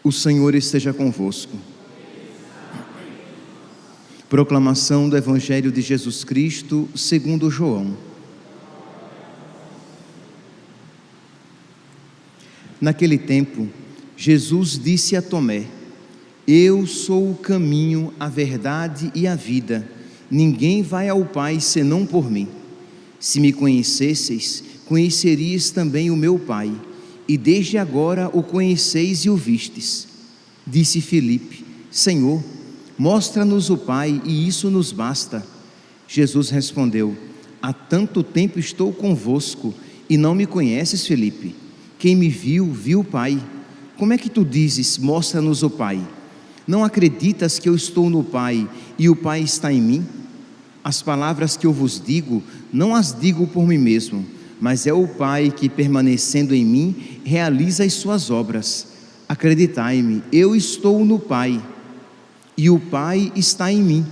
O Senhor esteja convosco. Proclamação do Evangelho de Jesus Cristo segundo João. Naquele tempo, Jesus disse a Tomé: Eu sou o caminho, a verdade e a vida. Ninguém vai ao Pai senão por mim. Se me conhecesseis, conhecerias também o meu Pai, e desde agora o conheceis e o vistes. Disse Filipe: Senhor, mostra-nos o Pai, e isso nos basta. Jesus respondeu: Há tanto tempo estou convosco, e não me conheces, Filipe? Quem me viu, viu o Pai. Como é que tu dizes: mostra-nos o Pai? Não acreditas que eu estou no Pai, e o Pai está em mim? As palavras que eu vos digo, não as digo por mim mesmo, mas é o Pai que, permanecendo em mim, realiza as suas obras. Acreditai-me, eu estou no Pai, e o Pai está em mim.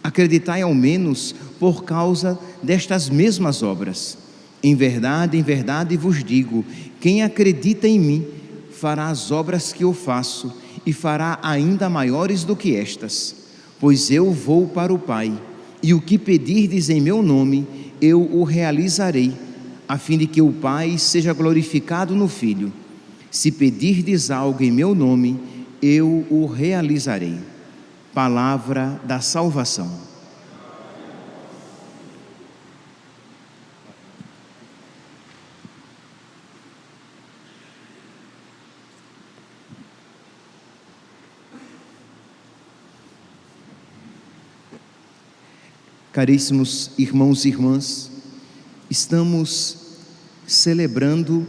Acreditai ao menos por causa destas mesmas obras. Em verdade vos digo, quem acredita em mim, fará as obras que eu faço, e fará ainda maiores do que estas, pois eu vou para o Pai, e o que pedirdes em meu nome, eu o realizarei, a fim de que o Pai seja glorificado no Filho. Se pedirdes algo em meu nome, eu o realizarei. Palavra da salvação. Caríssimos irmãos e irmãs, estamos celebrando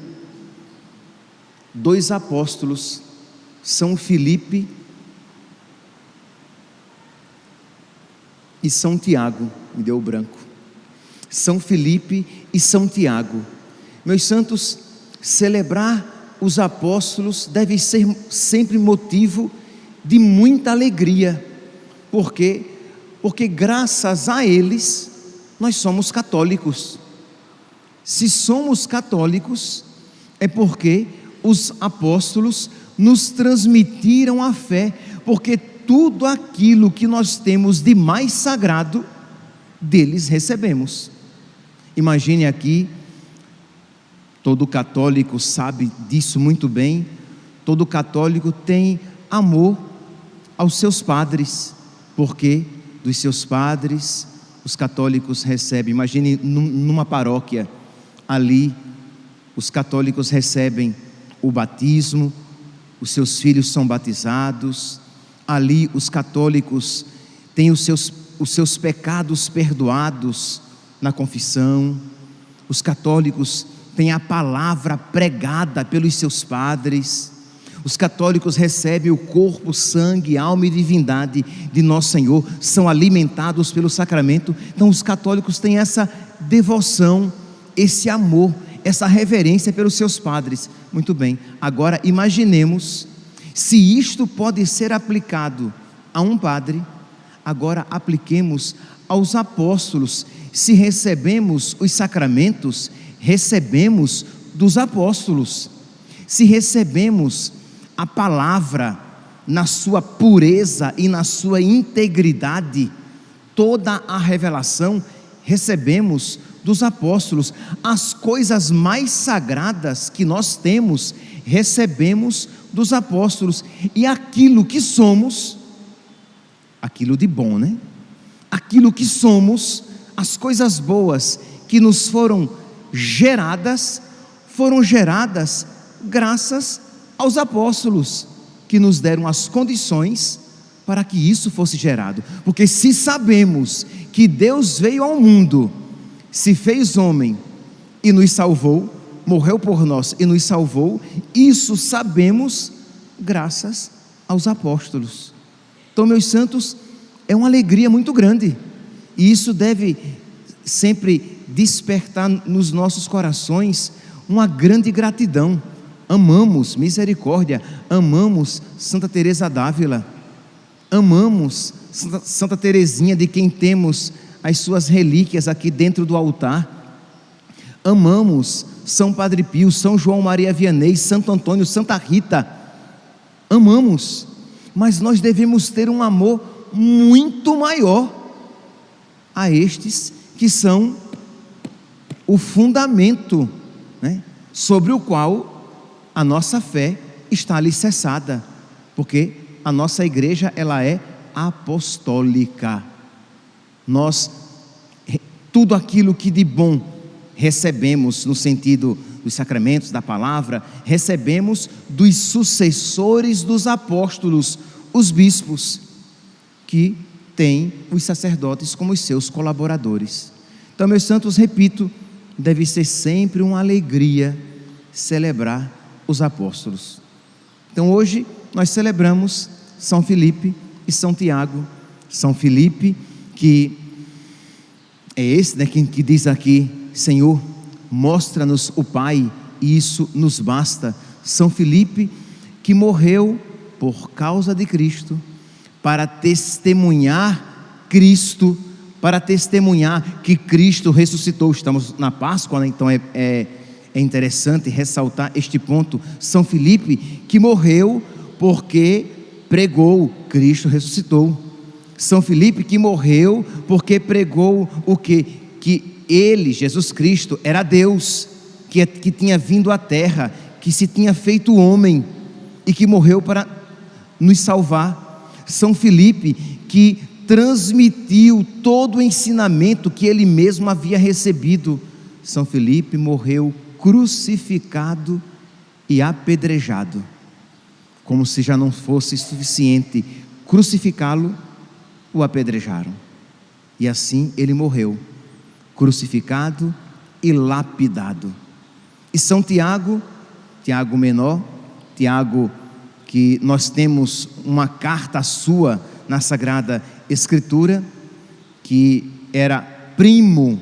dois apóstolos, São Filipe e São Tiago. Me deu branco. São Filipe e São Tiago. Meus santos, celebrar os apóstolos deve ser sempre motivo de muita alegria, porque graças a eles nós somos católicos. Se somos católicos, é porque os apóstolos nos transmitiram a fé, porque tudo aquilo que nós temos de mais sagrado, deles recebemos. Imagine aqui, todo católico sabe disso muito bem, todo católico tem amor aos seus padres, porque dos seus padres os católicos recebem. Imagine numa paróquia, ali os católicos recebem o batismo, os seus filhos são batizados, ali os católicos têm os seus pecados perdoados na confissão, os católicos têm a palavra pregada pelos seus padres, os católicos recebem o corpo, sangue, alma e divindade de Nosso Senhor, são alimentados pelo sacramento. Então os católicos têm essa devoção, esse amor, essa reverência pelos seus padres. Muito bem, agora imaginemos, se isto pode ser aplicado a um padre, agora apliquemos aos apóstolos. Se recebemos os sacramentos, recebemos dos apóstolos. Se recebemos a palavra na sua pureza e na sua integridade, toda a revelação recebemos dos apóstolos. As coisas mais sagradas que nós temos, recebemos dos apóstolos. E aquilo que somos, aquilo de bom, né? Aquilo que somos, as coisas boas que nos foram geradas graças aos apóstolos, que nos deram as condições para que isso fosse gerado. Porque se sabemos que Deus veio ao mundo, se fez homem e nos salvou, morreu por nós e nos salvou, isso sabemos graças aos apóstolos. Então, meus santos, é uma alegria muito grande, e isso deve sempre despertar nos nossos corações uma grande gratidão. Amamos misericórdia, amamos Santa Teresa d'Ávila, amamos Santa Teresinha, de quem temos as suas relíquias aqui dentro do altar, amamos São Padre Pio, São João Maria Vianney, Santo Antônio, Santa Rita, amamos, mas nós devemos ter um amor muito maior a estes que são o fundamento, né, sobre o qual a nossa fé está alicerçada, porque a nossa igreja, ela é apostólica. Nós, tudo aquilo que de bom recebemos no sentido dos sacramentos, da palavra, recebemos dos sucessores dos apóstolos, os bispos, que têm os sacerdotes como os seus colaboradores. Então, meus santos, repito, deve ser sempre uma alegria celebrar os apóstolos. Então, hoje nós celebramos São Filipe e São Tiago. São Filipe, que é esse, né, que diz aqui: Senhor, mostra-nos o Pai, e isso nos basta. São Filipe, que morreu por causa de Cristo, para testemunhar Cristo, para testemunhar que Cristo ressuscitou. Estamos na Páscoa, né? Então é interessante ressaltar este ponto. São Filipe, que morreu porque pregou: Cristo ressuscitou. São Filipe, que morreu porque pregou o quê? Que ele, Jesus Cristo, era Deus, que tinha vindo à terra, que se tinha feito homem e que morreu para nos salvar. São Filipe, que transmitiu todo o ensinamento que ele mesmo havia recebido. São Filipe morreu crucificado e apedrejado. Como se já não fosse suficiente crucificá-lo, o apedrejaram. E assim ele morreu, crucificado e lapidado. E São Tiago, Tiago menor, Tiago, que nós temos uma carta sua na Sagrada Escritura, que era primo,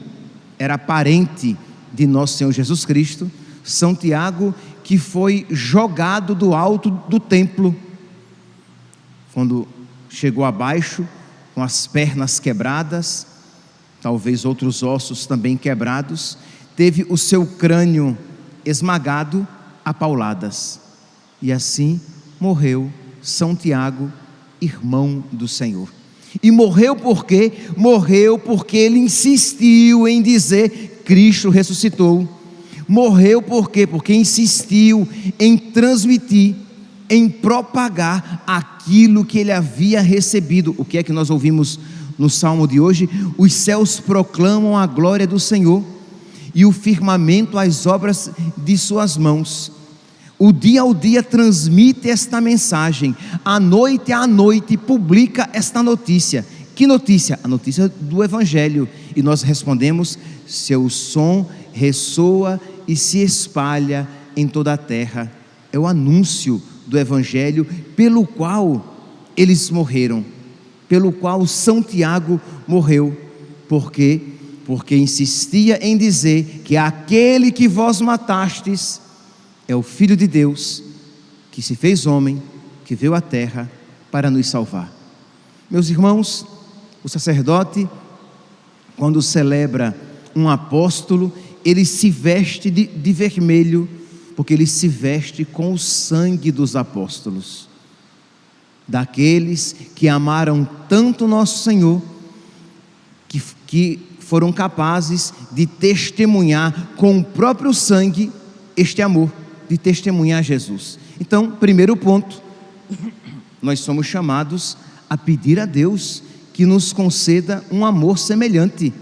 era parente de nosso Senhor Jesus Cristo. São Tiago, que foi jogado do alto do templo, quando chegou abaixo, com as pernas quebradas, talvez outros ossos também quebrados, teve o seu crânio esmagado a pauladas, e assim morreu São Tiago, irmão do Senhor. E morreu por quê? Morreu porque ele insistiu em dizer: Cristo ressuscitou. Morreu por quê? Porque insistiu em transmitir, em propagar aquilo que ele havia recebido. O que é que nós ouvimos no Salmo de hoje? Os céus proclamam a glória do Senhor, e o firmamento as obras de suas mãos. O dia ao dia transmite esta mensagem, à noite publica esta notícia. Que notícia? A notícia do Evangelho. E nós respondemos: seu som ressoa e se espalha em toda a terra. É o anúncio do Evangelho pelo qual eles morreram, pelo qual São Tiago morreu. Por quê? Porque insistia em dizer que aquele que vós matastes é o Filho de Deus, que se fez homem, que veio à terra para nos salvar. Meus irmãos, o sacerdote, quando celebra um apóstolo, ele se veste de vermelho, porque ele se veste com o sangue dos apóstolos, daqueles que amaram tanto nosso Senhor, que foram capazes de testemunhar com o próprio sangue este amor, de testemunhar Jesus. Então, primeiro ponto, nós somos chamados a pedir a Deus que nos conceda um amor semelhante,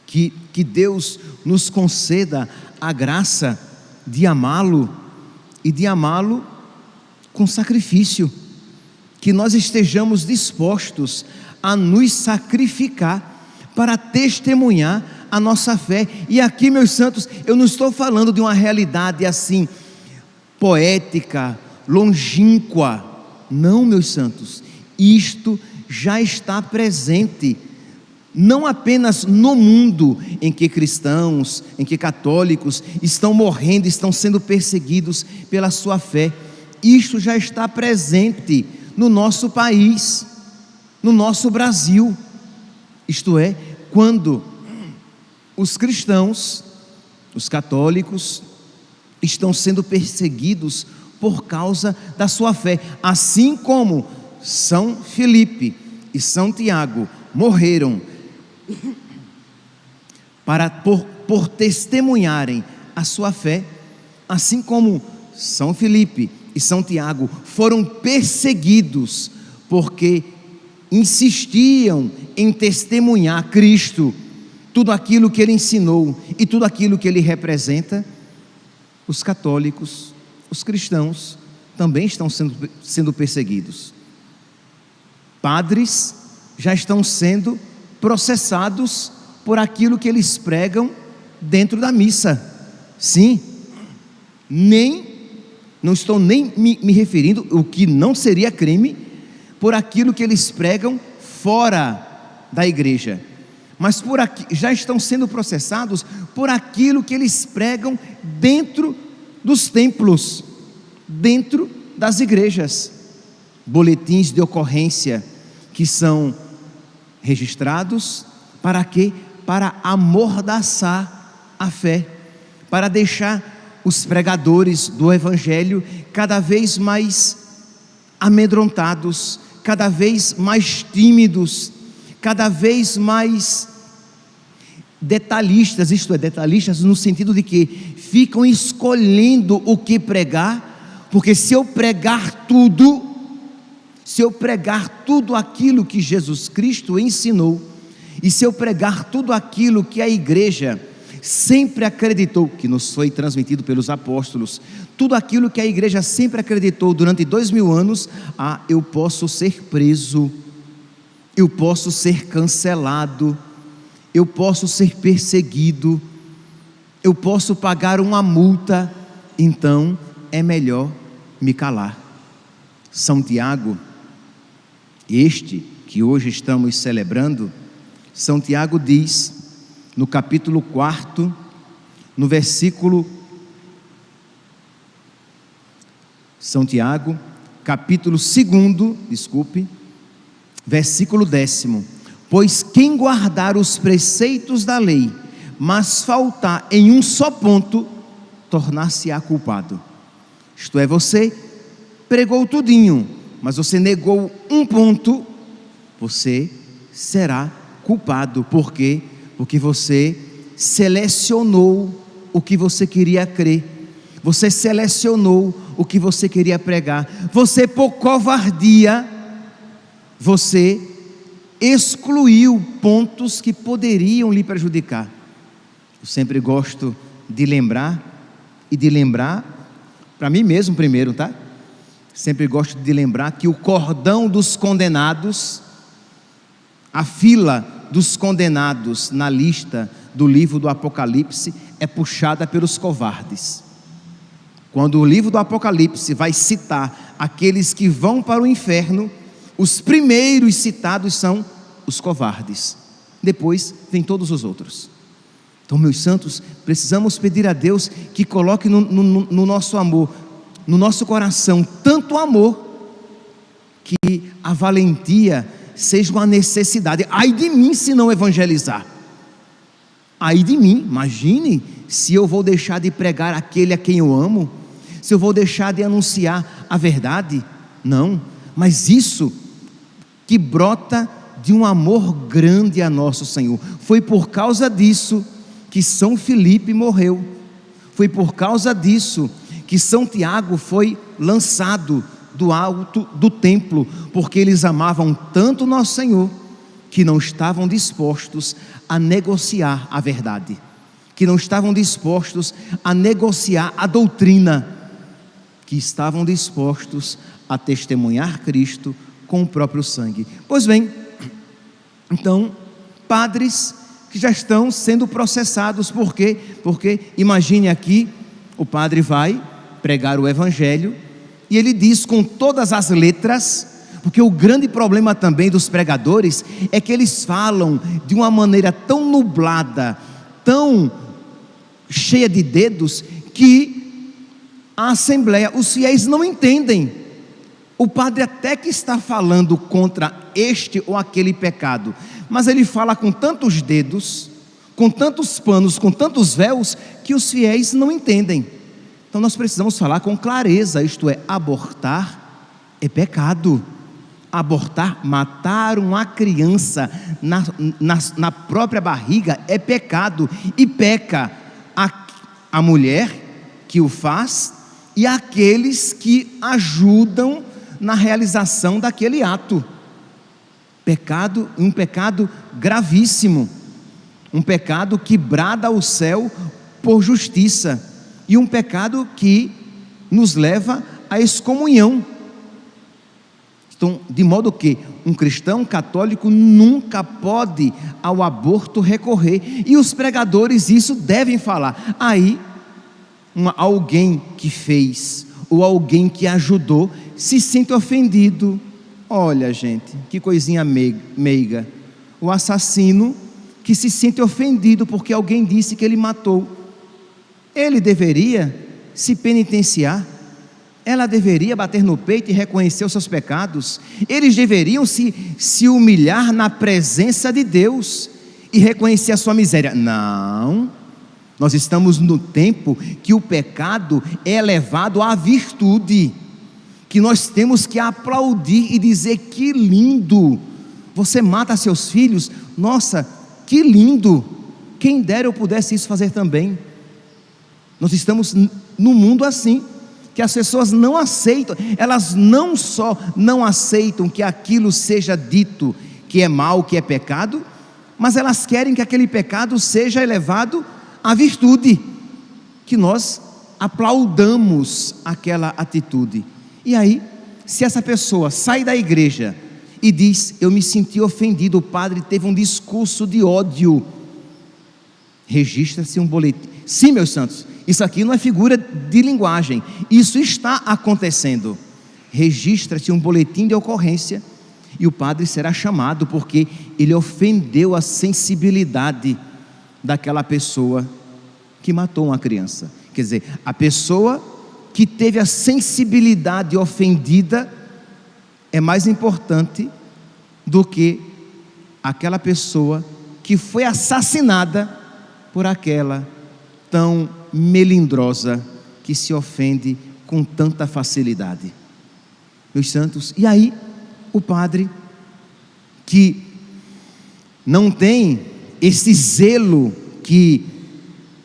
que Deus nos conceda a graça de amá-lo, e de amá-lo com sacrifício, que nós estejamos dispostos a nos sacrificar para testemunhar a nossa fé. E aqui, meus santos, eu não estou falando de uma realidade assim poética, longínqua. Não, meus santos, isto já está presente, não apenas no mundo em que cristãos, em que católicos estão morrendo, estão sendo perseguidos pela sua fé. Isto já está presente no nosso país, no nosso Brasil. Isto é, quando os cristãos, os católicos, estão sendo perseguidos por causa da sua fé, assim como São Filipe e São Tiago morreram por testemunharem a sua fé, assim como São Filipe e São Tiago foram perseguidos porque insistiam em testemunhar Cristo, tudo aquilo que ele ensinou e tudo aquilo que ele representa. Os católicos, os cristãos também estão sendo perseguidos. Padres já estão sendo processados por aquilo que eles pregam dentro da missa. Sim, não estou nem me referindo, o que não seria crime, por aquilo que eles pregam fora da igreja, mas já estão sendo processados por aquilo que eles pregam dentro dos templos, dentro das igrejas. Boletins de ocorrência que são registrados para quê? Para amordaçar a fé, para deixar os pregadores do evangelho cada vez mais amedrontados, cada vez mais tímidos, cada vez mais detalhistas, isto é, detalhistas no sentido de que ficam escolhendo o que pregar, porque se eu pregar tudo aquilo que Jesus Cristo ensinou, e se eu pregar tudo aquilo que a igreja sempre acreditou, que nos foi transmitido pelos apóstolos, tudo aquilo que a igreja sempre acreditou durante 2000 anos, eu posso ser preso, eu posso ser cancelado, eu posso ser perseguido, eu posso pagar uma multa, então é melhor me calar. São Tiago, este que hoje estamos celebrando, São Tiago diz, no capítulo 4, no versículo, São Tiago, capítulo 2, versículo 10: pois quem guardar os preceitos da lei, mas faltar em um só ponto, tornar-se-á culpado. Isto é, você pregou tudinho, mas você negou um ponto, você será culpado. Por quê? Porque você selecionou o que você queria crer, você selecionou o que você queria pregar, você por covardia, você excluiu pontos que poderiam lhe prejudicar. Eu sempre gosto de lembrar para mim mesmo primeiro, tá? Sempre gosto de lembrar que o cordão dos condenados, a fila dos condenados na lista do livro do Apocalipse é puxada pelos covardes. Quando o livro do Apocalipse vai citar aqueles que vão para o inferno, os primeiros citados são os covardes, depois vem todos os outros. Então, meus santos, precisamos pedir a Deus que coloque no nosso amor, no nosso coração, tanto amor, que a valentia seja uma necessidade. Ai de mim se não evangelizar, ai de mim, imagine se eu vou deixar de pregar aquele a quem eu amo, se eu vou deixar de anunciar a verdade. Não, mas isso que brota de um amor grande a nosso Senhor. Foi por causa disso que São Filipe morreu, foi por causa disso que São Tiago foi lançado do alto do templo, porque eles amavam tanto nosso Senhor, que não estavam dispostos a negociar a verdade, que não estavam dispostos a negociar a doutrina, que estavam dispostos a testemunhar Cristo com o próprio sangue. Pois bem, então, padres que já estão sendo processados, por quê? Porque imagine aqui, o padre vai pregar o evangelho, e ele diz com todas as letras, porque o grande problema também dos pregadores, é que eles falam de uma maneira tão nublada, tão cheia de dedos, que a assembleia, os fiéis não entendem. O padre até que está falando contra este ou aquele pecado, mas ele fala com tantos dedos, com tantos panos, com tantos véus, que os fiéis não entendem. Então nós precisamos falar com clareza, isto é, abortar é pecado. Abortar, matar uma criança na própria barriga é pecado, e peca a mulher que o faz e aqueles que ajudam na realização daquele ato. Pecado, um pecado gravíssimo, um pecado que brada ao céu por justiça, e um pecado que nos leva à excomunhão. Então, de modo que um cristão católico nunca pode ao aborto recorrer, e os pregadores isso devem falar. Aí, alguém que fez, ou alguém que ajudou, se sente ofendido. Olha, gente, que coisinha meiga. O assassino que se sente ofendido porque alguém disse que ele matou. Ele deveria se penitenciar. Ela deveria bater no peito e reconhecer os seus pecados. Eles deveriam se humilhar na presença de Deus e reconhecer a sua miséria. Não, nós estamos no tempo que o pecado é levado à virtude, que nós temos que aplaudir e dizer: que lindo, você mata seus filhos, nossa, que lindo, quem dera eu pudesse isso fazer também. Nós estamos no mundo assim, que as pessoas não aceitam, elas não só não aceitam que aquilo seja dito que é mal, que é pecado, mas elas querem que aquele pecado seja elevado à virtude, que nós aplaudamos aquela atitude. E aí, se essa pessoa sai da igreja e diz: eu me senti ofendido, o padre teve um discurso de ódio, registra-se um boletim. Sim, meus santos, isso aqui não é figura de linguagem, isso está acontecendo. Registra-se um boletim de ocorrência e o padre será chamado, porque ele ofendeu a sensibilidade daquela pessoa que matou uma criança. Quer dizer, a pessoa que teve a sensibilidade ofendida é mais importante do que aquela pessoa que foi assassinada por aquela tão melindrosa que se ofende com tanta facilidade. Meus santos, e aí o padre que não tem esse zelo que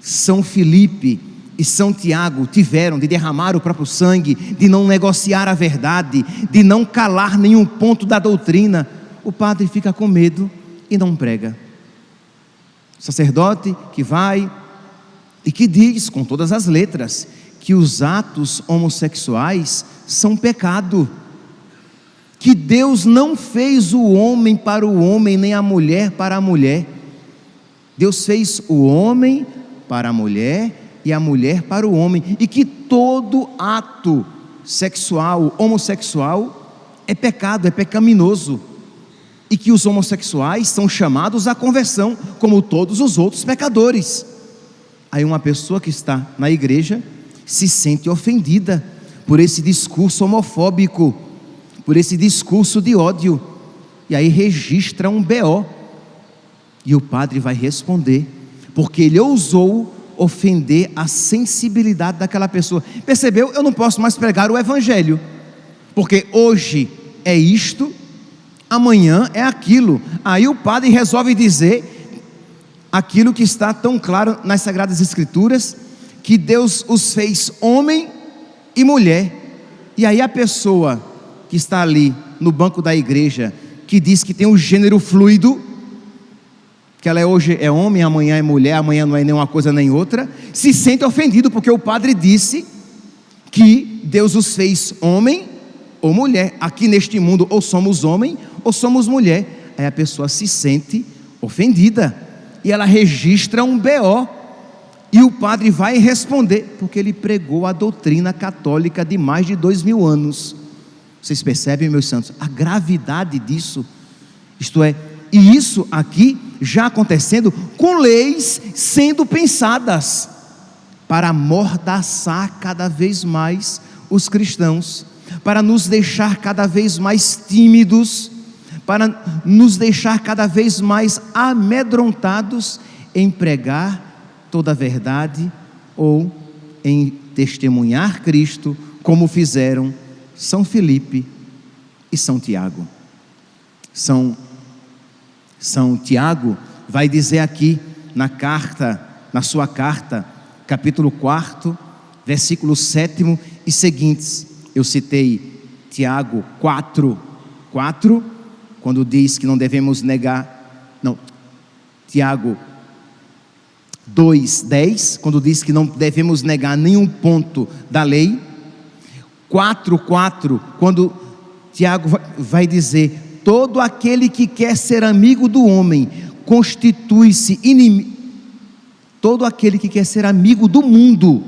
São Filipe e São Tiago tiveram, de derramar o próprio sangue, de não negociar a verdade, de não calar nenhum ponto da doutrina, o padre fica com medo e não prega. O sacerdote que vai e que diz com todas as letras que os atos homossexuais são pecado, que Deus não fez o homem para o homem, nem a mulher para a mulher. Deus fez o homem para a mulher e a mulher para o homem, e que todo ato sexual, homossexual, é pecado, é pecaminoso, e que os homossexuais são chamados à conversão, como todos os outros pecadores. Aí uma pessoa que está na igreja se sente ofendida por esse discurso homofóbico, por esse discurso de ódio, e aí registra um BO, e o padre vai responder, porque ele ousou ofender a sensibilidade daquela pessoa. Percebeu? Eu não posso mais pregar o evangelho, porque hoje é isto, amanhã é aquilo. Aí o padre resolve dizer aquilo que está tão claro nas Sagradas Escrituras, que Deus os fez homem e mulher. E aí a pessoa que está ali no banco da igreja, que diz que tem um gênero fluido, que ela hoje é homem, amanhã é mulher, amanhã não é nem uma coisa nem outra, se sente ofendido, porque o padre disse que Deus os fez homem ou mulher. Aqui neste mundo ou somos homem ou somos mulher. Aí a pessoa se sente ofendida, e ela registra um BO, e o padre vai responder, porque ele pregou a doutrina católica de mais de 2000 anos. Vocês percebem, meus santos, a gravidade disso? Isto é, e isso aqui já acontecendo, com leis sendo pensadas para amordaçar cada vez mais os cristãos, para nos deixar cada vez mais tímidos, para nos deixar cada vez mais amedrontados em pregar toda a verdade, ou em testemunhar Cristo, como fizeram São Filipe e São Tiago. São Tiago vai dizer aqui na sua carta, capítulo 4, versículo 7 e seguintes. Eu citei Tiago 4, quando diz que não devemos negar, Tiago 2:10, quando diz que não devemos negar nenhum ponto da lei. 4:4, quando Tiago vai dizer: todo aquele que quer ser amigo do homem constitui-se inimigo. Todo aquele que quer ser amigo do mundo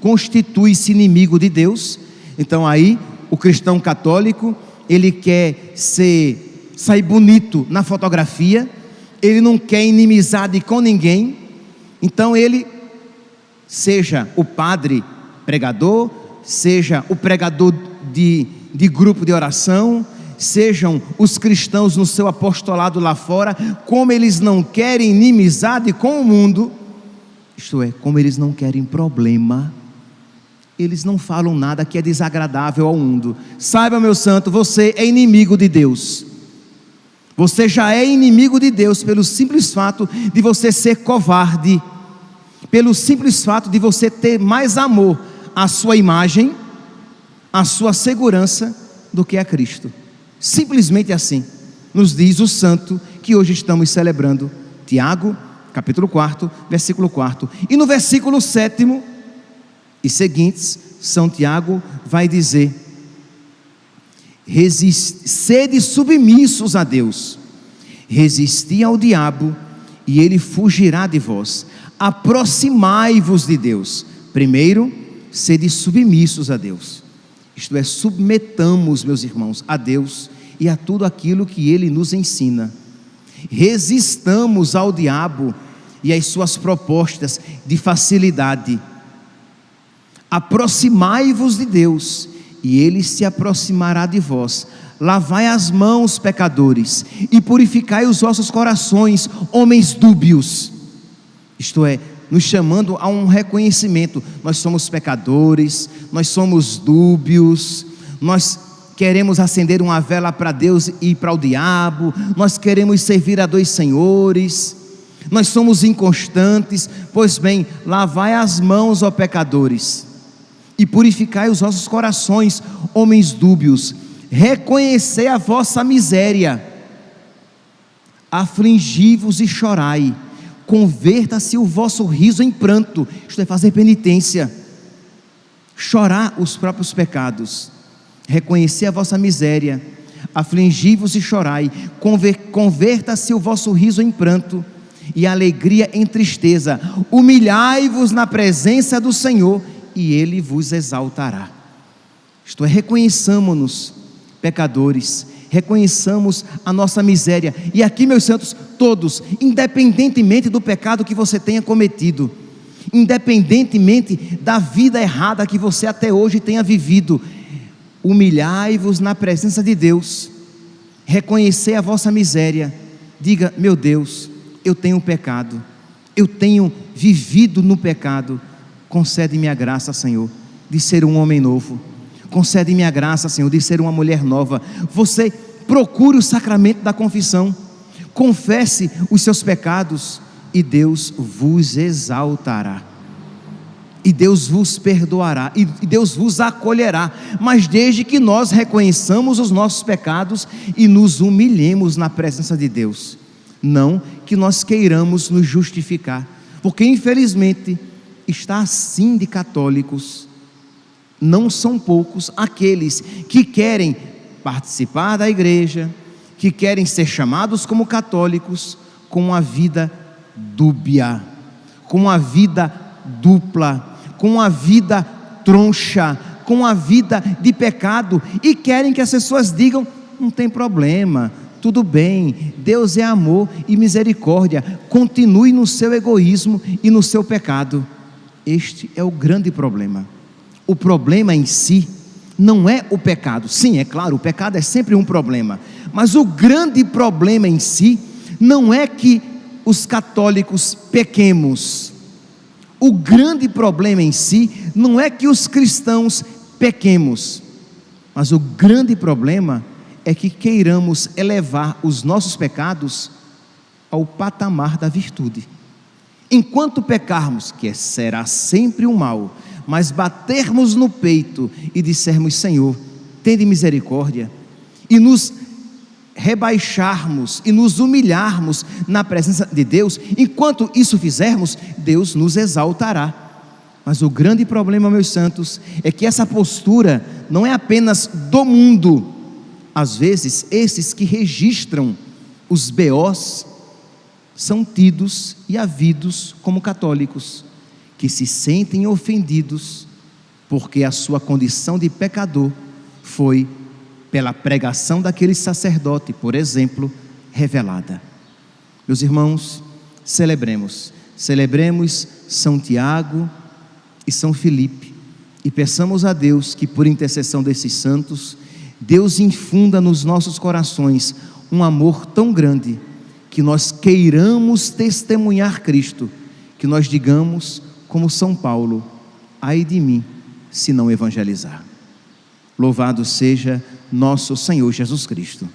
constitui-se inimigo de Deus. Então aí o cristão católico, ele quer sair bonito na fotografia, ele não quer inimizade com ninguém. Então ele, seja o padre pregador, seja o pregador de grupo de oração, sejam os cristãos no seu apostolado lá fora, como eles não querem inimizade com o mundo, isto é, como eles não querem problema, eles não falam nada que é desagradável ao mundo. Saiba, meu santo, você é inimigo de Deus. Você já é inimigo de Deus pelo simples fato de você ser covarde, pelo simples fato de você ter mais amor à sua imagem, à sua segurança, do que a Cristo. Simplesmente assim nos diz o santo que hoje estamos celebrando, Tiago, capítulo 4, versículo 4. E no versículo 7 e seguintes, São Tiago vai dizer: sede submissos a Deus, resisti ao diabo e ele fugirá de vós. Aproximai-vos de Deus. Primeiro, sede submissos a Deus, isto é, submetamos, meus irmãos, a Deus e a tudo aquilo que Ele nos ensina. Resistamos ao diabo e às suas propostas de facilidade. Aproximai-vos de Deus e Ele se aproximará de vós. Lavai as mãos, pecadores, e purificai os vossos corações, homens dúbios. Isto é, nos chamando a um reconhecimento: nós somos pecadores, nós somos dúbios, nós queremos acender uma vela para Deus e para o diabo, nós queremos servir a dois senhores, nós somos inconstantes. Pois bem, lavai as mãos, ó pecadores, e purificai os vossos corações, homens dúbios. Reconhecei a vossa miséria, afligi-vos e chorai. Converta-se o vosso riso em pranto, isto é, fazer penitência, chorar os próprios pecados. Reconhecer a vossa miséria, afligi-vos e chorai. Converta-se o vosso riso em pranto e a alegria em tristeza. Humilhai-vos na presença do Senhor e Ele vos exaltará. Isto é, reconheçamos-nos pecadores, reconheçamos a nossa miséria. E aqui, meus santos, todos, independentemente do pecado que você tenha cometido, independentemente da vida errada que você até hoje tenha vivido, humilhai-vos na presença de Deus, reconhecer a vossa miséria, diga: meu Deus, eu tenho pecado, eu tenho vivido no pecado, concede-me a graça, Senhor, de ser um homem novo, concede-me a graça, Senhor, de ser uma mulher nova. Você procure o sacramento da confissão, confesse os seus pecados e Deus vos exaltará, e Deus vos perdoará, e Deus vos acolherá, mas desde que nós reconheçamos os nossos pecados e nos humilhemos na presença de Deus, não que nós queiramos nos justificar, porque infelizmente está assim de católicos. Não são poucos aqueles que querem participar da igreja, que querem ser chamados como católicos, com uma vida dúbia, com uma vida dupla, com uma vida troncha, com uma vida de pecado, e querem que as pessoas digam: não tem problema, tudo bem, Deus é amor e misericórdia, continue no seu egoísmo e no seu pecado. Este é o grande problema. O problema em si não é o pecado. Sim, é claro, o pecado é sempre um problema, mas o grande problema em si não é que os católicos pequemos. O grande problema em si não é que os cristãos pequemos, mas o grande problema é que queiramos elevar os nossos pecados ao patamar da virtude. Enquanto pecarmos, que será sempre o mal, mas batermos no peito e dissermos: Senhor, tende misericórdia, e nos rebaixarmos e nos humilharmos na presença de Deus, enquanto isso fizermos, Deus nos exaltará. Mas o grande problema, meus santos, é que essa postura não é apenas do mundo. Às vezes, esses que registram os BOs são tidos e havidos como católicos, que se sentem ofendidos porque a sua condição de pecador foi, pela pregação daquele sacerdote, por exemplo, revelada. Meus irmãos, celebremos São Tiago e São Filipe, e peçamos a Deus que, por intercessão desses santos, Deus infunda nos nossos corações um amor tão grande, que nós queiramos testemunhar Cristo, que nós digamos como São Paulo: ai de mim, se não evangelizar. Louvado seja nosso Senhor Jesus Cristo.